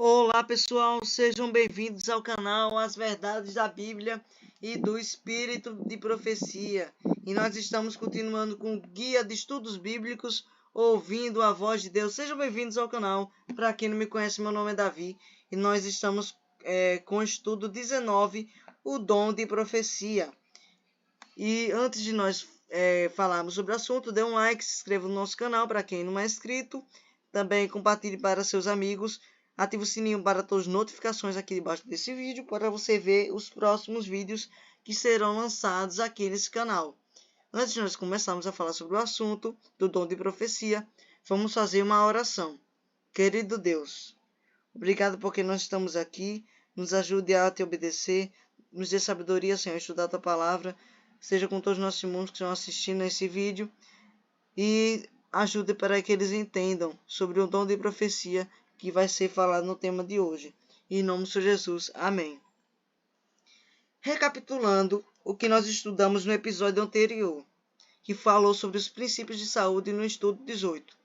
Olá pessoal, sejam bem-vindos ao canal As Verdades da Bíblia e do Espírito de Profecia. E nós estamos continuando com o Guia de Estudos Bíblicos, ouvindo a voz de Deus. Sejam bem-vindos ao canal. Para quem não me conhece, meu nome é Davi e nós estamos com o estudo 19, o dom de profecia. E antes de nós falarmos sobre o assunto, dê um like, se inscreva no nosso canal para quem não é inscrito. Também compartilhe para seus amigos. Ative o sininho para todas as notificações aqui debaixo desse vídeo para você ver os próximos vídeos que serão lançados aqui nesse canal. Antes de nós começarmos a falar sobre o assunto do dom de profecia, vamos fazer uma oração. Querido Deus, obrigado porque nós estamos aqui. Nos ajude a te obedecer. Nos dê sabedoria, Senhor, a estudar a tua palavra. Seja com todos os nossos irmãos que estão assistindo a esse vídeo. E ajude para que eles entendam sobre o dom de profecia que vai ser falado no tema de hoje. Em nome de Jesus. Amém. Recapitulando o que nós estudamos no episódio anterior, que falou sobre os princípios de saúde no estudo 18.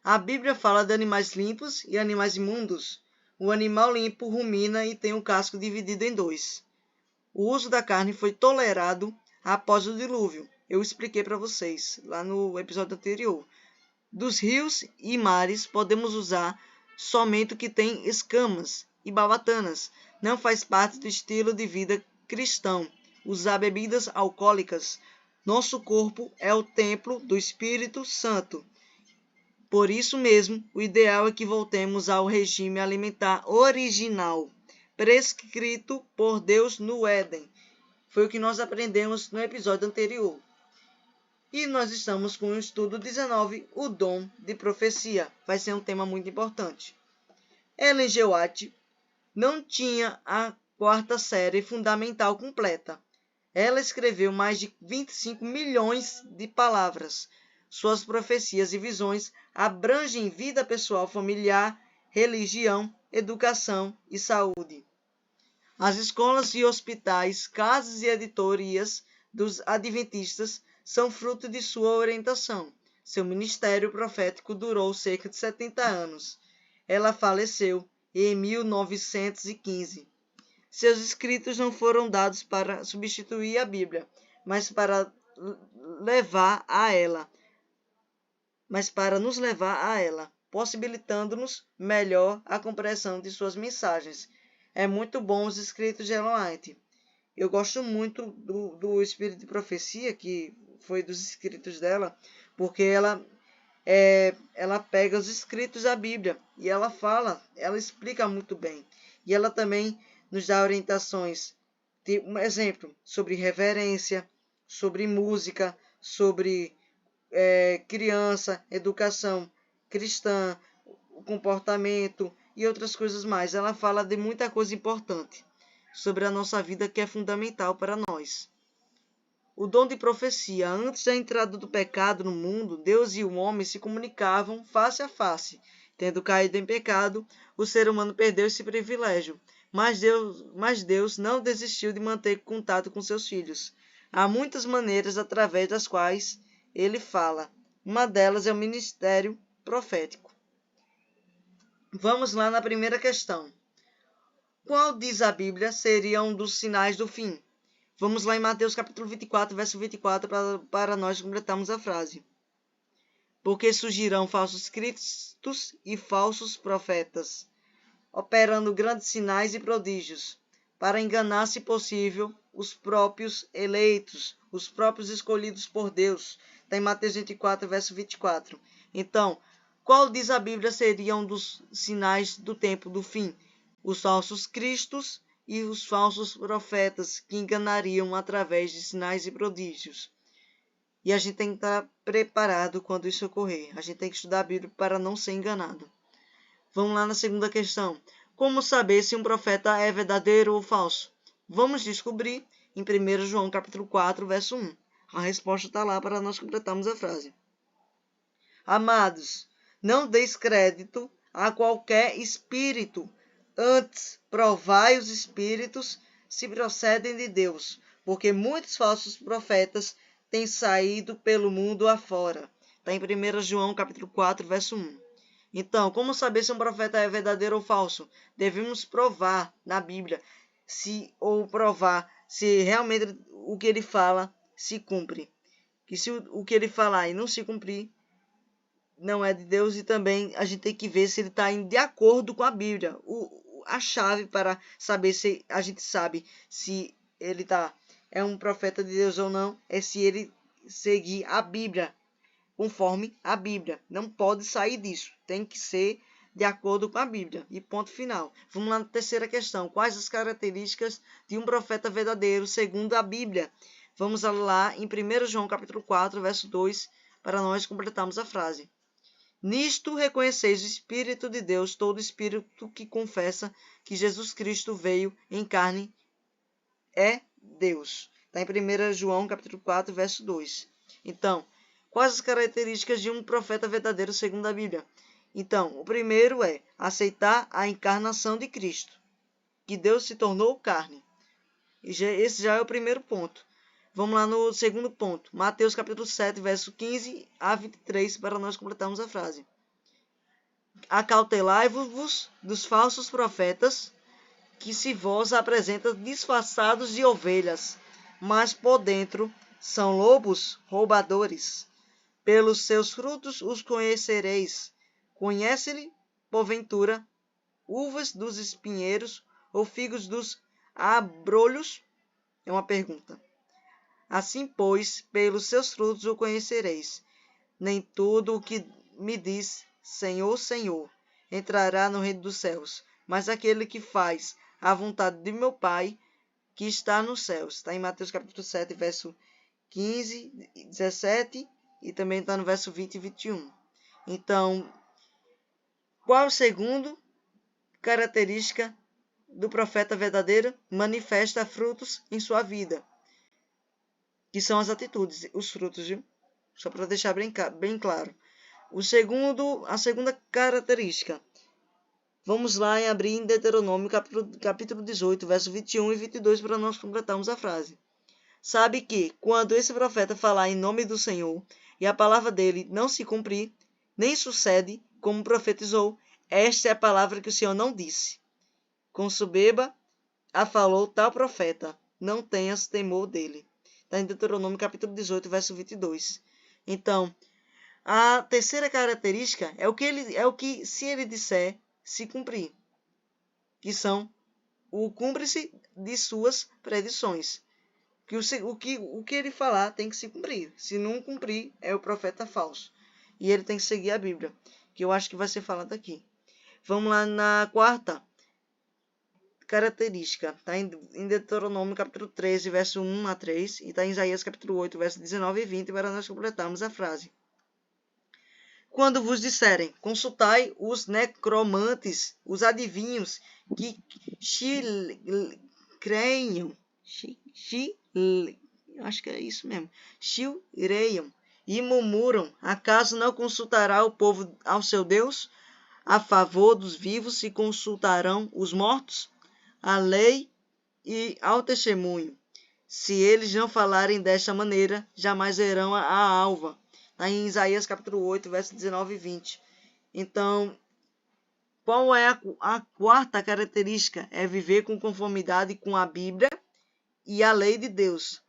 A Bíblia fala de animais limpos e animais imundos. O animal limpo rumina e tem o casco dividido em dois. O uso da carne foi tolerado após o dilúvio. Eu expliquei para vocês lá no episódio anterior. Dos rios e mares podemos usar somente o que tem escamas e barbatanas. Não faz parte do estilo de vida cristão usar bebidas alcoólicas. Nosso corpo é o templo do Espírito Santo. Por isso mesmo, o ideal é que voltemos ao regime alimentar original, prescrito por Deus no Éden. Foi o que nós aprendemos no episódio anterior. E nós estamos com o estudo 19, o dom de profecia. Vai ser um tema muito importante. Ellen G. White não tinha a quarta série fundamental completa. Ela escreveu mais de 25 milhões de palavras. Suas profecias e visões abrangem vida pessoal, familiar, religião, educação e saúde. As escolas e hospitais, casas e editorias dos adventistas são fruto de sua orientação. Seu ministério profético durou cerca de 70 anos. Ela faleceu em 1915. Seus escritos não foram dados para substituir a Bíblia, mas para nos levar a ela, possibilitando-nos melhor a compreensão de suas mensagens. É muito bom os escritos de Ellen White. Eu gosto muito do Espírito de Profecia, que foi dos escritos dela, porque ela pega os escritos da Bíblia e ela explica muito bem. E ela também nos dá orientações, um exemplo, sobre reverência, sobre música, sobre criança, educação cristã, o comportamento e outras coisas mais. Ela fala de muita coisa importante sobre a nossa vida que é fundamental para nós. O dom de profecia. Antes da entrada do pecado no mundo, Deus e o homem se comunicavam face a face. Tendo caído em pecado, o ser humano perdeu esse privilégio. Mas Deus não desistiu de manter contato com seus filhos. Há muitas maneiras através das quais ele fala. Uma delas é o ministério profético. Vamos lá na primeira questão. Qual, diz a Bíblia, seria um dos sinais do fim? Vamos lá em Mateus capítulo 24, verso 24, para nós completarmos a frase. Porque surgirão falsos cristos e falsos profetas, operando grandes sinais e prodígios, para enganar, se possível, os próprios eleitos, os próprios escolhidos por Deus. Está em Mateus 24, verso 24. Então, qual, diz a Bíblia, seria um dos sinais do tempo do fim? Os falsos cristos e os falsos profetas que enganariam através de sinais e prodígios. E a gente tem que estar preparado quando isso ocorrer. A gente tem que estudar a Bíblia para não ser enganado. Vamos lá na segunda questão. Como saber se um profeta é verdadeiro ou falso? Vamos descobrir em 1 João capítulo 4, verso 1. A resposta está lá para nós completarmos a frase. Amados, não deis crédito a qualquer espírito. Antes, provai os espíritos se procedem de Deus, porque muitos falsos profetas têm saído pelo mundo afora. Está em 1 João capítulo 4, verso 1. Então, como saber se um profeta é verdadeiro ou falso? Devemos provar na Bíblia ou provar se realmente o que ele fala se cumpre. Que se o que ele falar e não se cumprir, não é de Deus. E também a gente tem que ver se ele está de acordo com a Bíblia. A chave para saber se a gente sabe se ele é um profeta de Deus ou não é se ele seguir a Bíblia, conforme a Bíblia. Não pode sair disso. Tem que ser de acordo com a Bíblia. E ponto final. Vamos lá na terceira questão. Quais as características de um profeta verdadeiro segundo a Bíblia? Vamos lá em 1 João capítulo 4, verso 2, para nós completarmos a frase. Nisto reconheceis o Espírito de Deus, todo espírito que confessa que Jesus Cristo veio em carne é Deus. Está em 1 João capítulo 4, verso 2. Então, quais as características de um profeta verdadeiro segundo a Bíblia? Então, o primeiro é aceitar a encarnação de Cristo, que Deus se tornou carne. Esse já é o primeiro ponto. Vamos lá no segundo ponto. Mateus capítulo 7, verso 15 a 23, para nós completarmos a frase. Acautelai-vos dos falsos profetas, que se vos apresentam disfarçados de ovelhas, mas por dentro são lobos roubadores. Pelos seus frutos os conhecereis. Conhece-lhe, porventura, uvas dos espinheiros ou figos dos abrolhos? É uma pergunta. Assim, pois, pelos seus frutos o conhecereis. Nem tudo o que me diz Senhor, Senhor, entrará no reino dos céus, mas aquele que faz a vontade de meu Pai, que está nos céus. Está em Mateus capítulo 7, verso 15, 17, e também está no verso 20 e 21. Então, qual a segunda característica do profeta verdadeiro? Manifesta frutos em sua vida, que são as atitudes, os frutos, viu? Só para deixar bem claro. A segunda característica. Vamos lá e abrir em Deuteronômio, capítulo 18, verso 21 e 22, para nós completarmos a frase. Sabe que, quando esse profeta falar em nome do Senhor, e a palavra dele não se cumprir, nem sucede como profetizou, esta é a palavra que o Senhor não disse. Com soberba a falou tal profeta, não tenhas temor dele. Está em Deuteronômio capítulo 18, verso 22. Então, a terceira característica é o que se ele disser, se cumprir. Que são o cúmplice de suas predições. O que ele falar tem que se cumprir. Se não cumprir, é o profeta falso. E ele tem que seguir a Bíblia, que eu acho que vai ser falado aqui. Vamos lá na quarta característica. Está em Deuteronômio capítulo 13, verso 1 a 3. E está em Isaías capítulo 8, verso 19 e 20, para nós completarmos a frase. Quando vos disserem, consultai os necromantes, os adivinhos, que acho que é isso mesmo, chileiam e murmuram, acaso não consultará o povo ao seu Deus? A favor dos vivos se consultarão os mortos? A lei e ao testemunho. Se eles não falarem desta maneira, jamais verão a alva. Está em Isaías capítulo 8, verso 19 e 20. Então, qual é a quarta característica? É viver com conformidade com a Bíblia e a lei de Deus.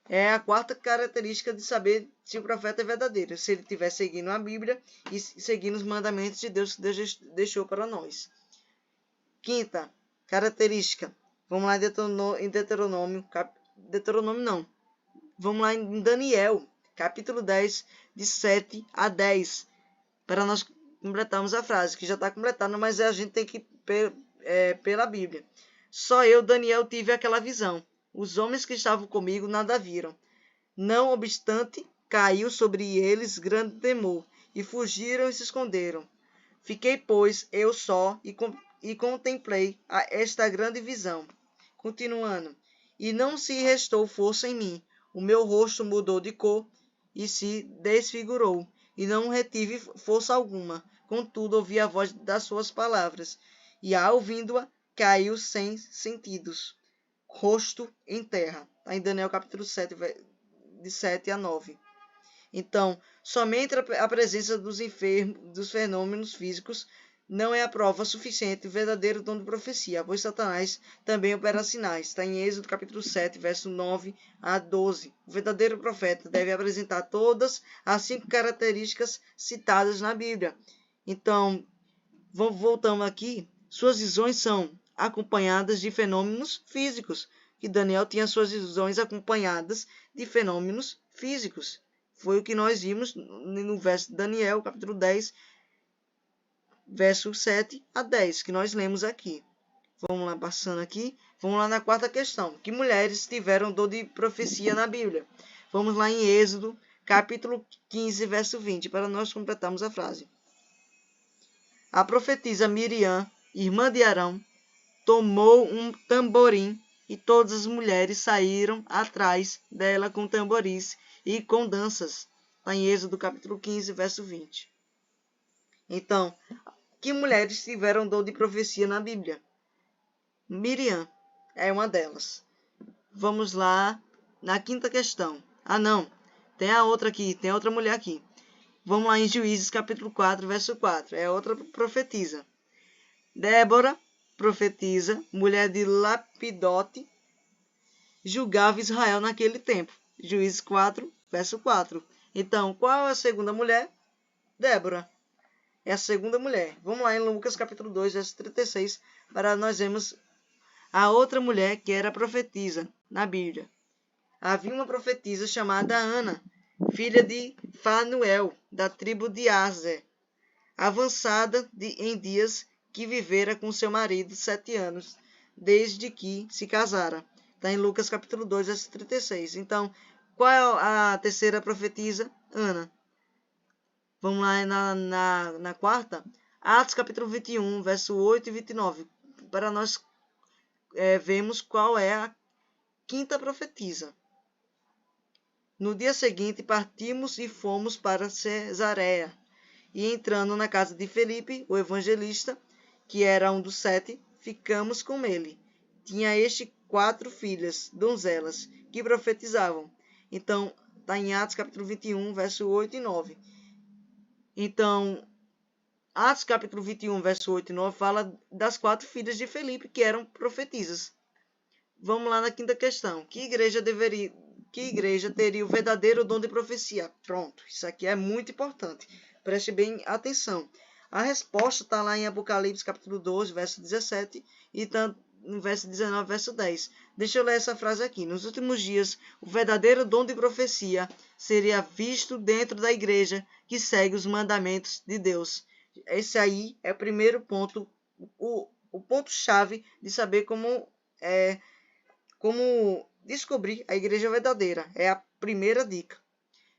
É a quarta característica de saber se o profeta é verdadeiro. Se ele estiver seguindo a Bíblia e seguindo os mandamentos de Deus que Deus deixou para nós. Quinta característica. Vamos lá em Deuteronômio. Deuteronômio não. Vamos lá em Daniel, capítulo 10, de 7 a 10. Para nós completarmos a frase, que já está completada, mas a gente tem que ir pela Bíblia. Só eu, Daniel, tive aquela visão. Os homens que estavam comigo nada viram. Não obstante, caiu sobre eles grande temor, e fugiram e se esconderam. Fiquei, pois, eu só, e contemplei esta grande visão. Continuando. E não se restou força em mim. O meu rosto mudou de cor e se desfigurou, e não retive força alguma. Contudo, ouvi a voz das suas palavras, e, ouvindo-a, caiu sem sentidos, rosto em terra. Está em Daniel capítulo 7, de 7 a 9. Então, somente a presença dos enfermos, dos fenômenos físicos, não é a prova suficiente do verdadeiro dom de profecia, pois Satanás também opera sinais. Está em Êxodo capítulo 7, verso 9 a 12. O verdadeiro profeta deve apresentar todas as 5 características citadas na Bíblia. Então, voltamos aqui. Suas visões são acompanhadas de fenômenos físicos, que Daniel tinha suas visões acompanhadas de fenômenos físicos. Foi o que nós vimos no verso de Daniel, capítulo 10, verso 7 a 10, que nós lemos aqui. Vamos lá, passando aqui. Vamos lá na quarta questão. Que mulheres tiveram dom de profecia na Bíblia? Vamos lá em Êxodo, capítulo 15, verso 20, para nós completarmos a frase. A profetisa Miriam, irmã de Arão, tomou um tamborim e todas as mulheres saíram atrás dela com tamboris e com danças. Está em Êxodo capítulo 15, verso 20. Então, que mulheres tiveram dom de profecia na Bíblia? Miriam é uma delas. Vamos lá na quinta questão. Ah, não. Tem a outra aqui, tem outra mulher aqui. Vamos lá em Juízes capítulo 4, verso 4. É outra profetisa. Débora, profetisa, mulher de Lapidote, julgava Israel naquele tempo. Juízes 4, verso 4. Então, qual é a segunda mulher? Débora. É a segunda mulher. Vamos lá em Lucas capítulo 2, verso 36, para nós vermos a outra mulher que era profetisa na Bíblia. Havia uma profetisa chamada Ana, filha de Fanuel, da tribo de Aser, avançada em dias, que vivera com seu marido 7 anos, desde que se casara. Está em Lucas capítulo 2, verso 36. Então, qual é a terceira profetisa? Ana. Vamos lá na quarta. Atos capítulo 21, verso 8 e 29. Para nós vermos qual é a quinta profetisa. No dia seguinte, partimos e fomos para Cesareia. E entrando na casa de Felipe, o evangelista, que era um dos 7, ficamos com ele. Tinha este 4 filhas, donzelas, que profetizavam. Então, está em Atos capítulo 21, verso 8 e 9. Então, Atos capítulo 21, verso 8 e 9, fala das 4 filhas de Felipe, que eram profetisas. Vamos lá na quinta questão. Que igreja teria o verdadeiro dom de profecia? Pronto, isso aqui é muito importante. Preste bem atenção. A resposta está lá em Apocalipse capítulo 12, verso 17 e no verso 19, verso 10. Deixa eu ler essa frase aqui. Nos últimos dias, o verdadeiro dom de profecia seria visto dentro da igreja que segue os mandamentos de Deus. Esse aí é o primeiro ponto, o ponto-chave de saber como descobrir a igreja verdadeira. É a primeira dica.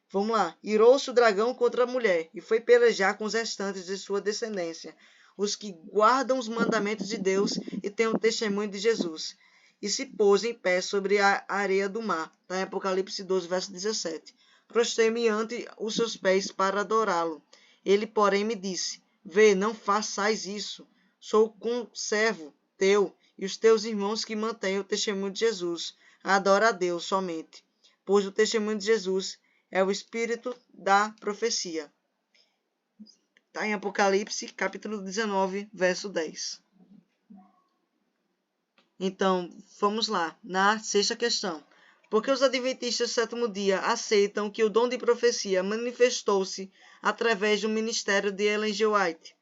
Vamos lá. Irou-se o dragão contra a mulher e foi pelejar com os restantes de sua descendência, os que guardam os mandamentos de Deus e têm o testemunho de Jesus. E se pôs em pé sobre a areia do mar. Está em Apocalipse 12, verso 17. Prostrei-me ante os seus pés para adorá-lo. Ele, porém, me disse: Vê, não façais isso. Sou conservo teu e os teus irmãos que mantêm o testemunho de Jesus. Adora a Deus somente, pois o testemunho de Jesus é o espírito da profecia. Está em Apocalipse, capítulo 19, verso 10. Então, vamos lá, na sexta questão. Por que os adventistas do sétimo dia aceitam que o dom de profecia manifestou-se através do ministério de Ellen G. White?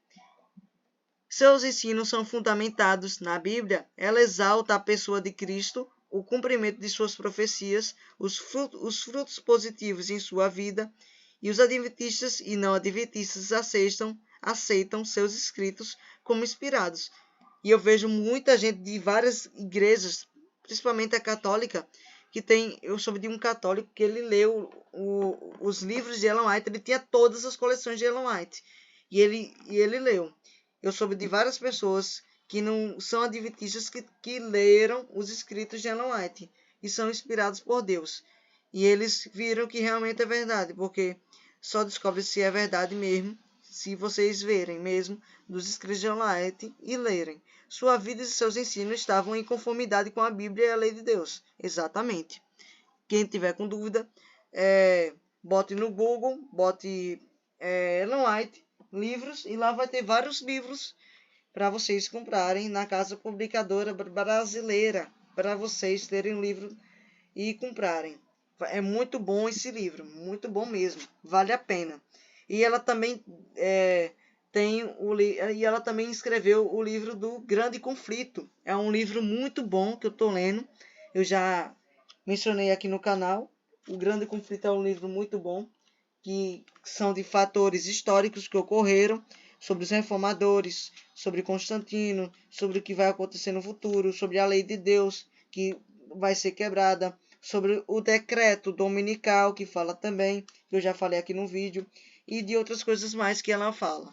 Seus ensinos são fundamentados na Bíblia. Ela exalta a pessoa de Cristo, o cumprimento de suas profecias, os frutos positivos em sua vida, e os adventistas e não adventistas aceitam seus escritos como inspirados. E eu vejo muita gente de várias igrejas, principalmente a católica, que tem... Eu soube de um católico que ele leu os livros de Ellen White, ele tinha todas as coleções de Ellen White, e ele leu. Eu soube de várias pessoas que não são adventistas que leram os escritos de Ellen White e são inspirados por Deus. E eles viram que realmente é verdade, porque só descobre se é verdade mesmo se vocês verem mesmo dos escritos de Ellen White e lerem. Sua vida e seus ensinos estavam em conformidade com a Bíblia e a lei de Deus. Exatamente. Quem tiver com dúvida, bote no Google, bote Ellen White, livros, e lá vai ter vários livros para vocês comprarem na Casa Publicadora Brasileira, para vocês terem um livro e comprarem. É muito bom esse livro, muito bom mesmo, vale a pena. E ela também ela também escreveu o livro do Grande Conflito. É um livro muito bom que eu estou lendo. Eu já mencionei aqui no canal. O Grande Conflito é um livro muito bom, que são de fatores históricos que ocorreram, sobre os reformadores, sobre Constantino, sobre o que vai acontecer no futuro, sobre a lei de Deus que vai ser quebrada, sobre o decreto dominical, que fala também, que eu já falei aqui no vídeo, e de outras coisas mais que ela fala.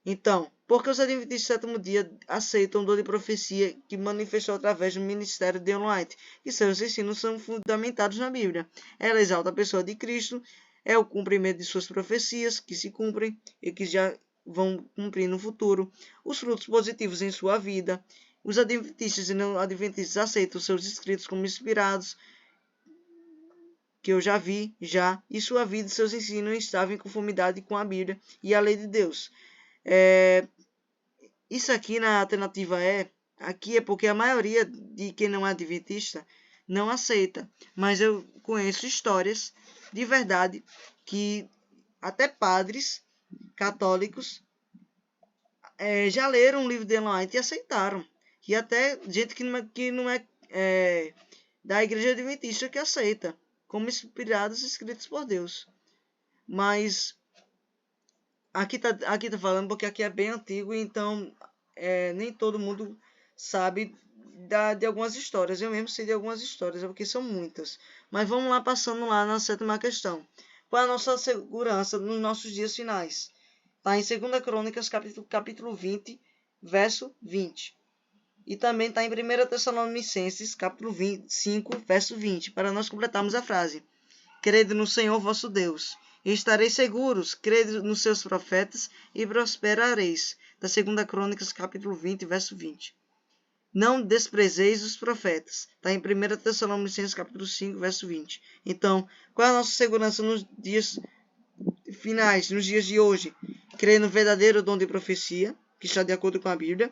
Então, por que os adventistas do sétimo dia aceitam o dom de profecia que manifestou através do ministério de Ellen White? E seus ensinos são fundamentados na Bíblia. Ela exalta a pessoa de Cristo, é o cumprimento de suas profecias, que se cumprem e que já vão cumprir no futuro, os frutos positivos em sua vida. Os adventistas e não adventistas aceitam seus escritos como inspirados, que eu já vi, e sua vida e seus ensinos estavam em conformidade com a Bíblia e a lei de Deus. Isso aqui na alternativa aqui é porque a maioria de quem não é adventista não aceita. Mas eu conheço histórias de verdade que até padres católicos já leram o livro de Ellen White e aceitaram. E até gente que não é da igreja adventista que aceita, como inspirados escritos por Deus. Mas aqui tá falando porque aqui é bem antigo, então nem todo mundo sabe de algumas histórias. Eu mesmo sei de algumas histórias, porque são muitas. Mas vamos lá, passando lá na sétima questão. Qual é a nossa segurança nos nossos dias finais? Está em 2 Crônicas, capítulo 20, verso 20. E também está em 1 Tessalonicenses, capítulo 5, verso 20, para nós completarmos a frase. Crede no Senhor vosso Deus, e estareis seguros, crede nos seus profetas, e prosperareis. Da 2 Crônicas, capítulo 20, verso 20. Não desprezeis os profetas. Está em 1 Tessalonicenses, capítulo 5, verso 20. Então, qual é a nossa segurança nos dias finais, nos dias de hoje? Crer no verdadeiro dom de profecia, que está de acordo com a Bíblia.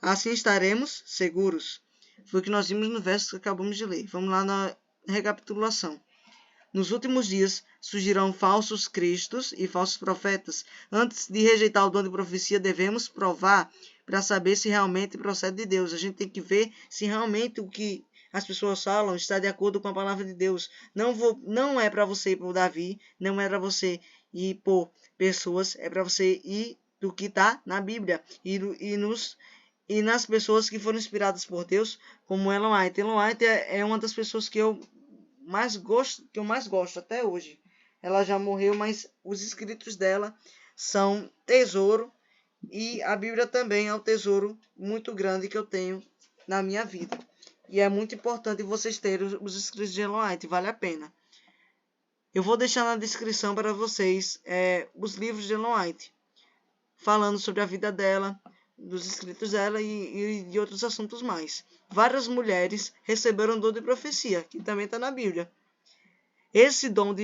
Assim estaremos seguros. Foi o que nós vimos no verso que acabamos de ler. Vamos lá na recapitulação. Nos últimos dias surgirão falsos cristos e falsos profetas. Antes de rejeitar o dom de profecia, devemos provar para saber se realmente procede de Deus. A gente tem que ver se realmente o que as pessoas falam está de acordo com a palavra de Deus. Não é para você ir por Davi, não é para você ir por pessoas, é para você ir do que está na Bíblia e nas pessoas que foram inspiradas por Deus, como Ellen White. Ellen White é uma das pessoas que eu mais gosto até hoje. Ela já morreu, mas os escritos dela são tesouro, e a Bíblia também é um tesouro muito grande que eu tenho na minha vida. E é muito importante vocês terem os escritos de Ellen White, vale a pena. Eu vou deixar na descrição para vocês os livros de Ellen White, falando sobre a vida dela, dos escritos dela e de outros assuntos mais. Várias mulheres receberam o dom de profecia, que também está na Bíblia. Esse dom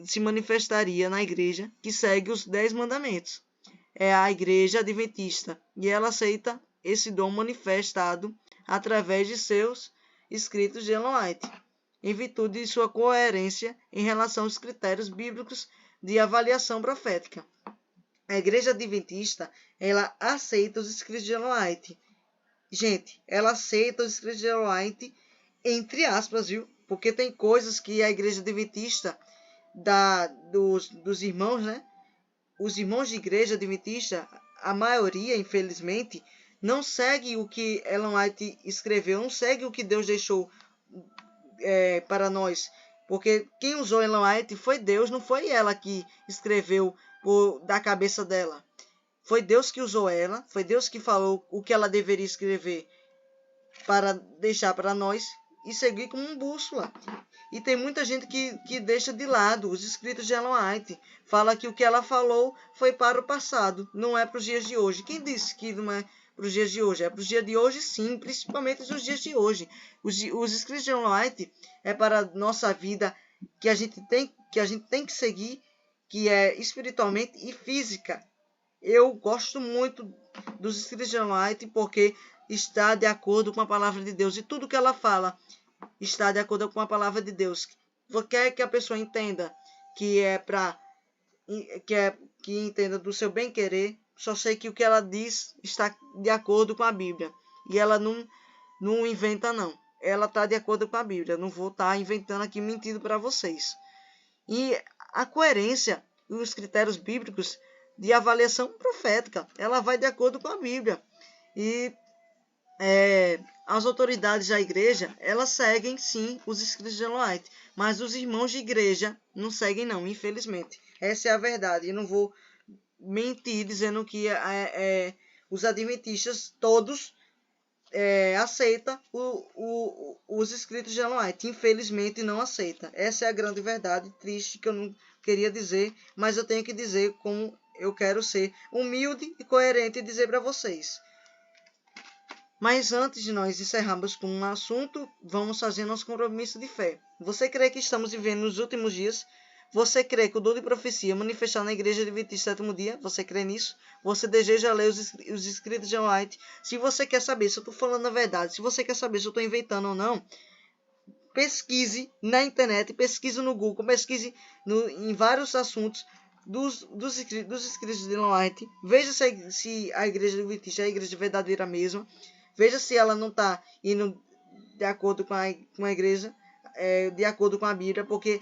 se manifestaria na igreja que segue os 10 mandamentos. É a igreja adventista, e ela aceita esse dom manifestado através de seus escritos de Ellen White, em virtude de sua coerência em relação aos critérios bíblicos de avaliação profética. A igreja adventista, ela aceita os escritos de Ellen White. Gente, ela aceita os escritos de Ellen White, entre aspas, viu? Porque tem coisas que a igreja adventista, dos irmãos, né? Os irmãos de igreja adventista, a maioria, infelizmente, não segue o que Ellen White escreveu, não segue o que Deus deixou para nós. Porque quem usou Ellen White foi Deus, não foi ela que escreveu da cabeça dela. Foi Deus que usou ela, foi Deus que falou o que ela deveria escrever para deixar para nós e seguir como um bússola. E tem muita gente que deixa de lado os escritos de Ellen White. Fala que o que ela falou foi para o passado, não é para os dias de hoje. Quem disse que não é para os dias de hoje? É para os dias de hoje, sim, principalmente os dias de hoje. Os escritos de Ellen White é para a nossa vida que a gente tem que seguir, que é espiritualmente e física. Eu gosto muito dos escritos de Ellen White porque está de acordo com a palavra de Deus. E tudo que ela fala está de acordo com a palavra de Deus. Quer que a pessoa entenda que é para que entenda do seu bem querer, só sei que o que ela diz está de acordo com a Bíblia. E ela não inventa, não. Ela está de acordo com a Bíblia. Não vou estar inventando aqui, mentindo para vocês. E a coerência e os critérios bíblicos de avaliação profética, ela vai de acordo com a Bíblia. E as autoridades da igreja, elas seguem sim os escritos de Ellen White, mas os irmãos de igreja não seguem não, infelizmente. Essa é a verdade. Eu não vou mentir dizendo que os adventistas todos aceitam os escritos de Ellen White. Infelizmente não aceita. Essa é a grande verdade, triste, que eu não queria dizer, mas eu tenho que dizer como eu quero ser humilde e coerente e dizer para vocês. Mas antes de nós encerrarmos com um assunto, vamos fazer nosso compromisso de fé. Você crê que estamos vivendo nos últimos dias? Você crê que o dom de profecia manifestar na igreja adventista do sétimo dia? Você crê nisso? Você deseja ler os escritos de Ellen White? Se você quer saber se eu estou falando a verdade, se você quer saber se eu estou inventando ou não, pesquise na internet, pesquise no Google, pesquise em vários assuntos dos escritos de Ellen White. Veja se a igreja adventista é a igreja verdadeira mesmo. Veja se ela não está indo de acordo com a igreja, de acordo com a Bíblia, porque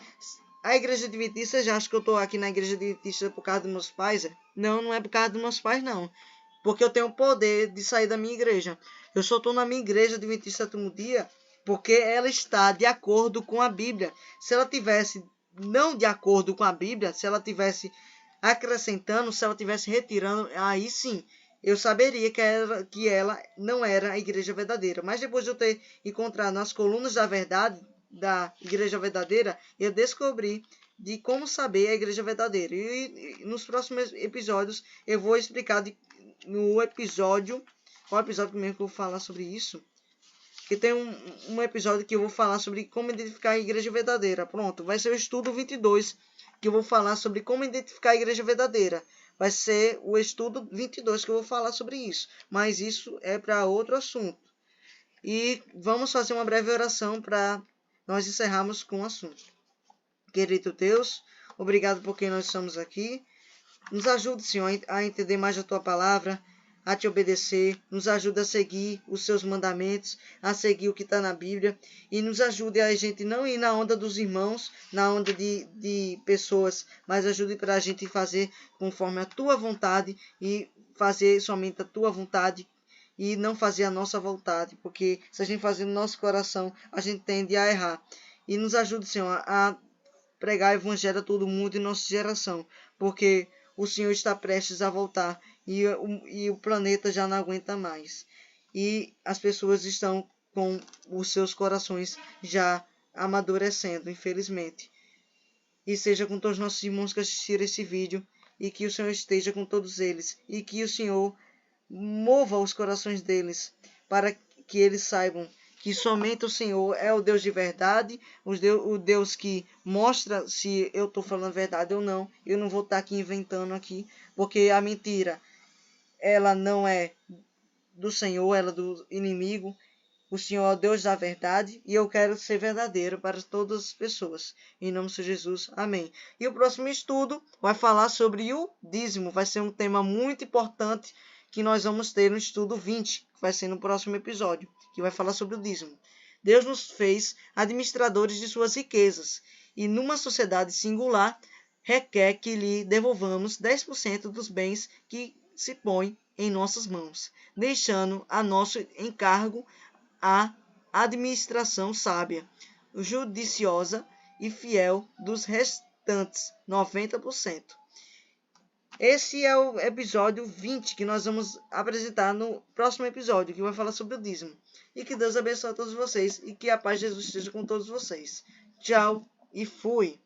a igreja adventista, já acho que eu estou aqui na igreja adventista por causa dos meus pais. Não é por causa dos meus pais, não. Porque eu tenho o poder de sair da minha igreja. Eu só estou na minha igreja adventista do sétimo dia porque ela está de acordo com a Bíblia. Se ela tivesse não de acordo com a Bíblia, se ela tivesse acrescentando, se ela tivesse retirando, aí sim eu saberia que ela não era a igreja verdadeira. Mas depois de eu ter encontrado nas colunas da verdade, da igreja verdadeira, eu descobri de como saber a igreja verdadeira. E nos próximos episódios eu vou explicar no episódio... Qual episódio mesmo que eu vou falar sobre isso? Que tem um episódio que eu vou falar sobre como identificar a igreja verdadeira. Pronto, vai ser o estudo 22, que eu vou falar sobre como identificar a igreja verdadeira. Vai ser o estudo 22 que eu vou falar sobre isso. Mas isso é para outro assunto. E vamos fazer uma breve oração para nós encerrarmos com o assunto. Querido Deus, obrigado por quem nós estamos aqui. Nos ajude, Senhor, a entender mais a Tua palavra, a Te obedecer. Nos ajude a seguir os Seus mandamentos, a seguir o que está na Bíblia. E nos ajude a gente não ir na onda dos irmãos, na onda de pessoas, mas ajude para a gente fazer conforme a Tua vontade e fazer somente a Tua vontade e não fazer a nossa vontade. Porque se a gente fazer no nosso coração, a gente tende a errar. E nos ajude, Senhor, a pregar o evangelho a todo mundo em nossa geração, porque o Senhor está prestes a voltar e o planeta já não aguenta mais. E as pessoas estão com os seus corações já amadurecendo, infelizmente. E seja com todos os nossos irmãos que assistiram esse vídeo, e que o Senhor esteja com todos eles, e que o Senhor mova os corações deles, para que eles saibam que somente o Senhor é o Deus de verdade, o Deus que mostra se eu estou falando a verdade ou não. Eu não vou estar aqui inventando aqui, porque a mentira, ela não é do Senhor, ela é do inimigo. O Senhor é o Deus da verdade e eu quero ser verdadeiro para todas as pessoas. Em nome de Jesus, amém. E o próximo estudo vai falar sobre o dízimo. Vai ser um tema muito importante que nós vamos ter no estudo 20, que vai ser no próximo episódio, que vai falar sobre o dízimo. Deus nos fez administradores de suas riquezas e numa sociedade singular requer que lhe devolvamos 10% dos bens que se põem em nossas mãos, deixando a nosso encargo a administração sábia, judiciosa e fiel dos restantes 90%. Esse é o episódio 20 que nós vamos apresentar no próximo episódio, que vai falar sobre o dízimo. E que Deus abençoe a todos vocês e que a paz de Jesus esteja com todos vocês. Tchau e fui!